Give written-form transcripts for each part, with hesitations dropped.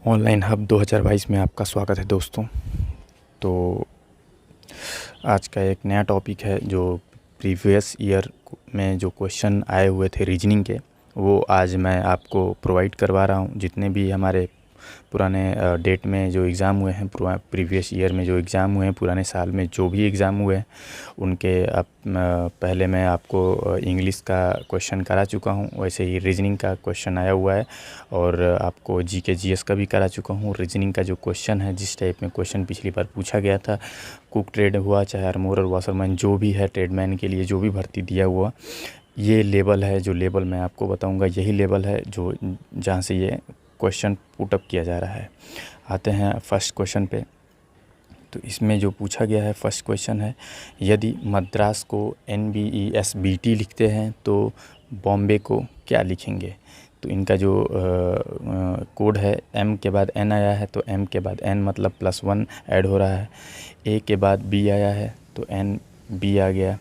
Online hub 2022 में आपका स्वागत है दोस्तों। तो आज का एक नया टॉपिक है जो प्रीवियस ईयर में जो क्वेश्चन आए हुए थे रीजनिंग के, वो आज मैं आपको प्रोवाइड करवा रहा हूँ। जितने भी हमारे पुराने डेट में जो एग्ज़ाम हुए हैं, प्रीवियस ईयर में जो एग्ज़ाम हुए हैं, पुराने साल में जो भी एग्ज़ाम हुए हैं उनके पहले मैं आपको इंग्लिश का क्वेश्चन करा चुका हूँ। वैसे ही रीजनिंग का क्वेश्चन आया हुआ है और आपको जीके जीएस का भी करा चुका हूँ। रीजनिंग का जो क्वेश्चन है, जिस टाइप में क्वेश्चन पिछली बार पूछा गया था, कुक ट्रेड हुआ चाहे आर्मोरर वाशरमैन जो भी है, ट्रेडमैन के लिए जो भी भर्ती दिया हुआ, ये लेवल है। जो लेवल मैं आपको बताऊंगा यही लेवल है जो जहाँ से ये क्वेश्चन पुटअप किया जा रहा है। आते हैं फर्स्ट क्वेश्चन पे। तो इसमें जो पूछा गया है, फर्स्ट क्वेश्चन है, यदि मद्रास को NBESBT लिखते हैं तो बॉम्बे को क्या लिखेंगे? तो इनका जो कोड है, M के बाद N आया है तो M के बाद N मतलब +1 ऐड हो रहा है। A के बाद B आया है तो N B आ गया।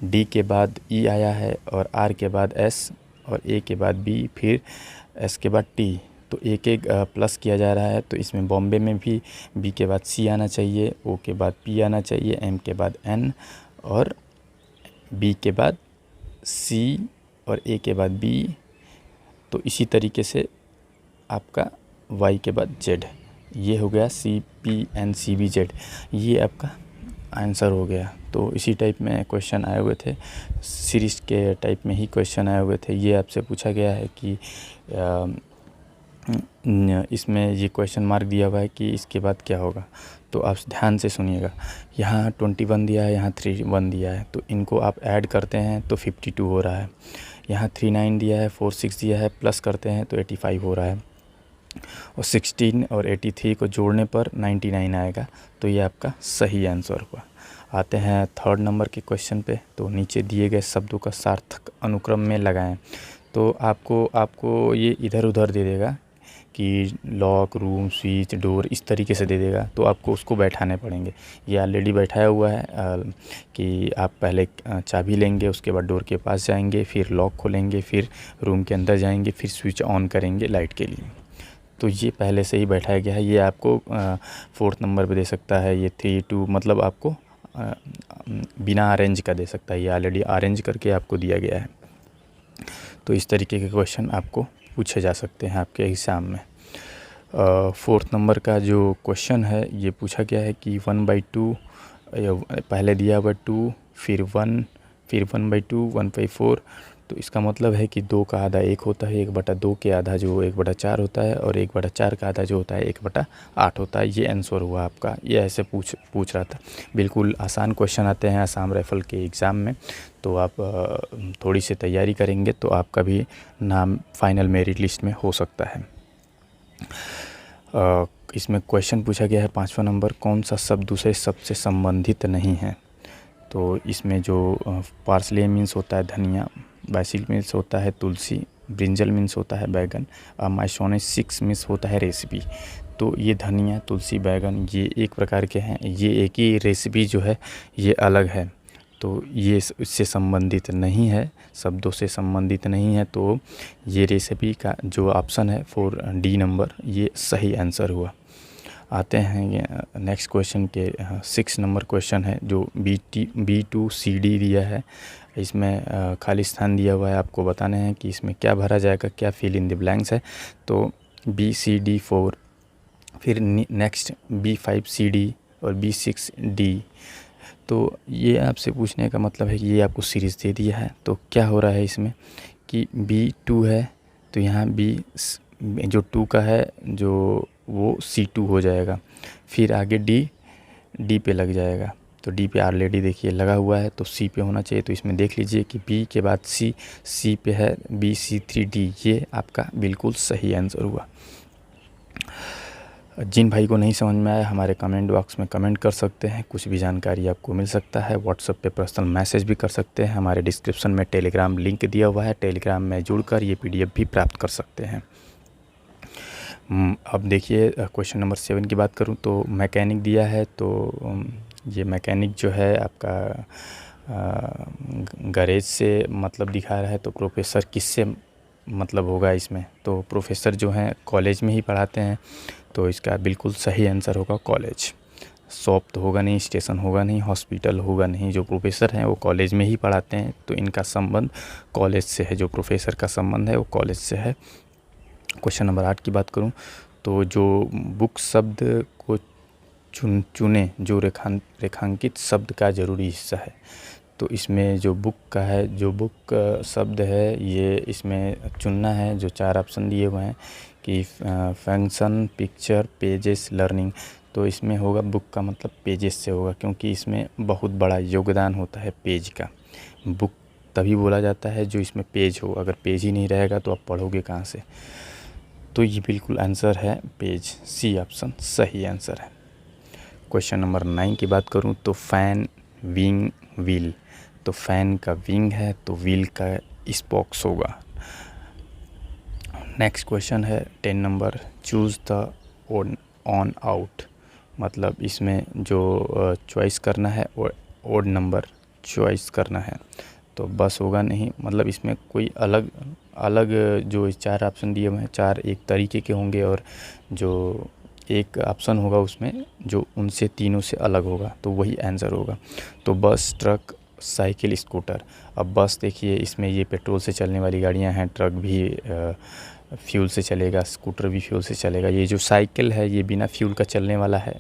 D के बाद E आया है और R के बाद S और A के बाद B, फिर S के बाद T। तो एक एक प्लस किया जा रहा है। तो इसमें बॉम्बे में भी B के बाद C आना चाहिए, O के बाद P आना चाहिए, M के बाद N और B के बाद C और A के बाद B। तो इसी तरीके से आपका Y के बाद Z, ये हो गया CPNCBZ, ये आपका आंसर हो गया। तो इसी टाइप में क्वेश्चन आए हुए थे, सीरीज़ के टाइप में ही क्वेश्चन आए हुए थे। ये आपसे पूछा गया है कि इसमें ये क्वेश्चन मार्क दिया हुआ है कि इसके बाद क्या होगा। तो आप ध्यान से सुनिएगा। यहाँ 21 दिया है, यहाँ 31 दिया है, तो इनको आप ऐड करते हैं तो 52 हो रहा है। यहाँ 39 दिया है, 46 दिया है, प्लस करते हैं तो 85 हो रहा है और 16 और 83 को जोड़ने पर 99 आएगा। तो ये आपका सही आंसर हुआ। आते हैं थर्ड नंबर के क्वेश्चन पे। तो नीचे दिए गए शब्दों का सार्थक अनुक्रम में लगाएं। तो आपको ये इधर उधर दे देगा कि लॉक, रूम, स्विच, डोर, इस तरीके से दे देगा। तो आपको उसको बैठाने पड़ेंगे। ये ऑलरेडी बैठाया हुआ है कि आप पहले चाबी लेंगे, उसके बाद डोर के पास जाएंगे, फिर लॉक खोलेंगे, फिर रूम के अंदर जाएंगे, फिर स्विच ऑन करेंगे लाइट के लिए। तो ये पहले से ही बैठाया गया है। ये आपको फोर्थ नंबर पे दे सकता है, ये 3, 2 मतलब आपको बिना अरेंज का दे सकता है। ये ऑलरेडी अरेंज करके आपको दिया गया है। तो इस तरीके के क्वेश्चन आपको पूछे जा सकते हैं आपके एग्ज़ाम में। फोर्थ नंबर का जो क्वेश्चन है, ये पूछा गया है कि 1/2, पहले दिया हुआ 2, फिर 1, फिर 1/2, 1/4। तो इसका मतलब है कि 2 का आधा 1 होता है, 1/2 के आधा जो 1/4 होता है, और 1/4 का आधा जो होता है 1/8 होता है। ये आंसर हुआ आपका। ये ऐसे पूछ रहा था। बिल्कुल आसान क्वेश्चन आते हैं आसाम राइफल के एग्ज़ाम में। तो आप थोड़ी सी तैयारी करेंगे तो आपका भी नाम फाइनल मेरिट लिस्ट में हो सकता है। इसमें क्वेश्चन पूछा गया है 5वां नंबर, कौन सा शब्द दूसरे शब्द से संबंधित नहीं है? तो इसमें जो पार्सले मीन्स होता है धनिया, बासिल मीन्स होता है तुलसी, ब्रिंजल मीन्स होता है बैगन, माइसोनेसिस मीन्स होता है रेसिपी। तो ये धनिया, तुलसी, बैगन ये एक प्रकार के हैं। ये एक ही रेसिपी जो है ये अलग है। तो ये इससे संबंधित नहीं है, शब्दों से संबंधित नहीं है। तो ये रेसिपी का जो ऑप्शन है 4D नंबर, ये सही आंसर हुआ। आते हैं नेक्स्ट क्वेश्चन के 6 नंबर क्वेश्चन है जो B2CD दिया है। इसमें खाली स्थान दिया हुआ है, आपको बताना है कि इसमें क्या भरा जाएगा, क्या फिल इन द ब्लैंक्स है। तो BCD4, फिर नेक्स्ट B5CD और B6D। तो ये आपसे पूछने का मतलब है कि ये आपको सीरीज़ दे दिया है। तो क्या हो रहा है इसमें कि B2 है तो यहाँ B जो 2 का है जो वो C2 हो जाएगा। फिर आगे D पे लग जाएगा। तो D पे ऑलरेडी देखिए लगा हुआ है, तो C पे होना चाहिए। तो इसमें देख लीजिए कि B के बाद C पे है BC3D। ये आपका बिल्कुल सही आंसर हुआ। जिन भाई को नहीं समझ में आया हमारे कमेंट बॉक्स में कमेंट कर सकते हैं, कुछ भी जानकारी आपको मिल सकता है। व्हाट्सएप पे पर्सनल मैसेज भी कर सकते हैं। हमारे डिस्क्रिप्शन में टेलीग्राम लिंक दिया हुआ है, टेलीग्राम में जुड़कर ये PDF भी प्राप्त कर सकते हैं। अब देखिए क्वेश्चन नंबर 7 की बात करूं तो मैकेनिक दिया है। तो ये मैकेनिक जो है आपका गैरेज से मतलब दिखा रहा है। तो प्रोफेसर किससे मतलब होगा इसमें? तो प्रोफेसर जो हैं कॉलेज में ही पढ़ाते हैं। तो इसका बिल्कुल सही आंसर होगा कॉलेज। शॉप तो होगा नहीं, स्टेशन होगा नहीं, हॉस्पिटल होगा नहीं। जो प्रोफेसर हैं वो कॉलेज में ही पढ़ाते हैं, तो इनका संबंध कॉलेज से है। जो प्रोफेसर का संबंध है वो कॉलेज से है। क्वेश्चन नंबर 8 की बात करूं तो जो बुक शब्द को चुने जो रेखांकित शब्द का ज़रूरी हिस्सा है। तो इसमें जो बुक का है, जो बुक शब्द है, ये इसमें चुनना है। जो 4 ऑप्शन दिए हुए हैं कि फंक्शन, पिक्चर, पेजेस, लर्निंग। तो इसमें होगा बुक का मतलब पेजेस से होगा, क्योंकि इसमें बहुत बड़ा योगदान होता है पेज का। बुक तभी बोला जाता है जो इसमें पेज हो। अगर पेज ही नहीं रहेगा तो आप पढ़ोगे कहाँ से। तो ये बिल्कुल आंसर है पेज, सी ऑप्शन सही आंसर है। क्वेश्चन नंबर 9 की बात करूं तो फैन, विंग, व्हील। तो फैन का विंग है तो व्हील का स्पोक्स होगा। नेक्स्ट क्वेश्चन है 10 number, choose the on out. मतलब इसमें जो चॉइस करना है वो ओड नंबर चॉइस करना है। तो बस होगा नहीं, मतलब इसमें कोई अलग अलग जो 4 ऑप्शन दिए हुए हैं 4 एक तरीके के होंगे, और जो एक ऑप्शन होगा उसमें जो उनसे तीनों से अलग होगा, तो वही आंसर होगा। तो बस, ट्रक, साइकिल, स्कूटर। अब बस देखिए, इसमें ये पेट्रोल से चलने वाली गाड़ियां हैं, ट्रक भी फ्यूल से चलेगा, स्कूटर भी फ्यूल से चलेगा। ये जो साइकिल है ये बिना फ्यूल का चलने वाला है।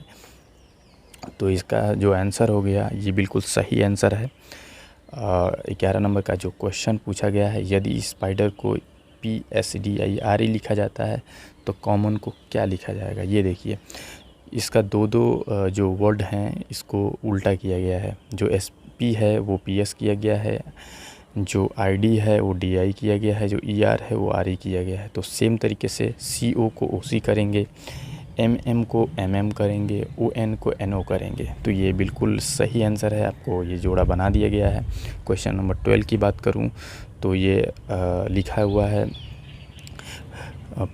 तो इसका जो आंसर हो गया ये बिल्कुल सही आंसर है। 11 नंबर का जो क्वेश्चन पूछा गया है, यदि स्पाइडर को PSDIRE लिखा जाता है तो कॉमन को क्या लिखा जाएगा। ये देखिए, इसका दो जो वर्ड हैं इसको उल्टा किया गया है। जो SP है वो PS किया गया है, जो ID है वो DI किया गया है, जो ER है वो RE किया गया है। तो सेम तरीके से CO को OC करेंगे, MM को MM करेंगे, ON को NO करेंगे। तो ये बिल्कुल सही आंसर है, आपको ये जोड़ा बना दिया गया है। क्वेश्चन नंबर 12 की बात करूं तो ये लिखा हुआ है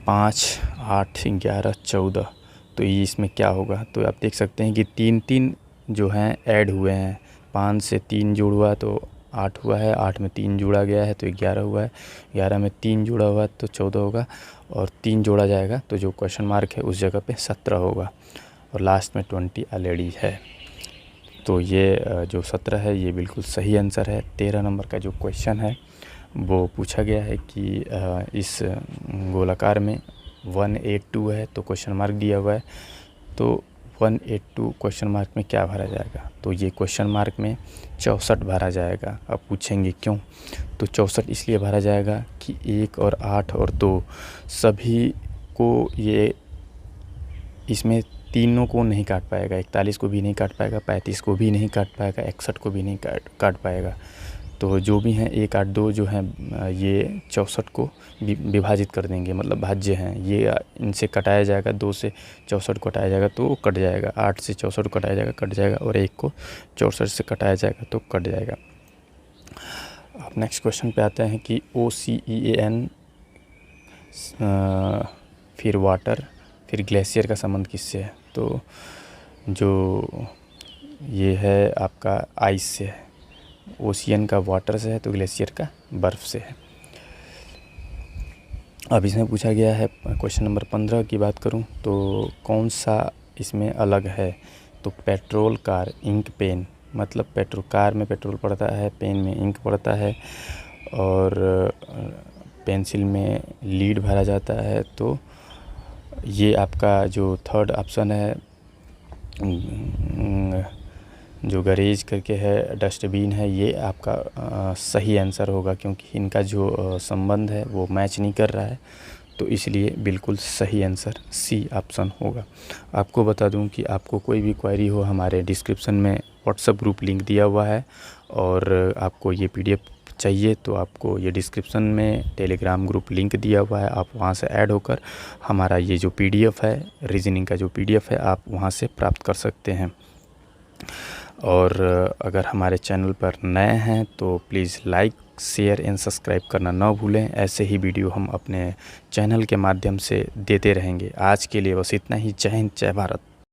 5, 8, 11, 14। तो ये इसमें क्या होगा, तो आप देख सकते हैं कि 3 जो हैं ऐड हुए हैं। 5 से 3 जोड़ हुआ तो 8 हुआ है, 8 में 3 जोड़ा गया है तो 11 हुआ है, 11 में 3 जोड़ा हुआ तो 14 होगा, और 3 जोड़ा जाएगा तो जो क्वेश्चन मार्क है उस जगह पे 17 होगा, और लास्ट में 20 ऑलरेडी है। तो ये जो 17 है ये बिल्कुल सही आंसर है। 13 नंबर का जो क्वेश्चन है वो पूछा गया है कि इस गोलाकार में 182 है तो क्वेश्चन मार्क दिया हुआ है, तो 182 क्वेश्चन मार्क में क्या भरा जाएगा। तो ये क्वेश्चन मार्क में 64 भरा जाएगा। अब पूछेंगे क्यों, तो 64 इसलिए भरा जाएगा कि 1 और 8 और 2 सभी को ये इसमें तीनों को नहीं काट पाएगा। 41 को भी नहीं काट पाएगा, 35 को भी नहीं काट पाएगा, 61 को भी नहीं काट पाएगा। तो जो भी हैं 1, 8, 2 जो हैं ये 64 को विभाजित कर देंगे, मतलब भाज्य हैं। ये इनसे कटाया जाएगा, 2 से 64 को कटाया जाएगा तो कट जाएगा, 8 से 64 को कटाया जाएगा कट जाएगा, और 1 को 64 से कटाया जाएगा तो कट जाएगा। अब नेक्स्ट क्वेश्चन पे आते हैं कि OCEAN, फिर वाटर, फिर ग्लेशियर का संबंध किससे है। तो जो ये है आपका आइस से है, ओशियन का वाटर से है, तो ग्लेशियर का बर्फ़ से है। अब इसमें पूछा गया है क्वेश्चन नंबर 15 की बात करूं तो कौन सा इसमें अलग है। तो पेट्रोल, कार, इंक, पेन। मतलब पेट्रोल, कार में पेट्रोल पड़ता है, पेन में इंक पड़ता है, और पेंसिल में लीड भरा जाता है। तो ये आपका जो थर्ड ऑप्शन है, जो गैरेज करके है, डस्टबिन है, ये आपका सही आंसर होगा, क्योंकि इनका जो संबंध है वो मैच नहीं कर रहा है। तो इसलिए बिल्कुल सही आंसर सी ऑप्शन होगा। आपको बता दूं कि आपको कोई भी क्वेरी हो, हमारे डिस्क्रिप्शन में व्हाट्सएप ग्रुप लिंक दिया हुआ है, और आपको ये PDF चाहिए तो आपको ये डिस्क्रिप्शन में टेलीग्राम ग्रुप लिंक दिया हुआ है, आप वहाँ से ऐड होकर हमारा ये जो PDF है, रीजनिंग का जो PDF है, आप वहाँ से प्राप्त कर सकते हैं। और अगर हमारे चैनल पर नए हैं तो please like, share and subscribe करना ना भूलें। ऐसे ही वीडियो हम अपने चैनल के माध्यम से देते रहेंगे। आज के लिए बस इतना ही। जय हिंद, जय भारत।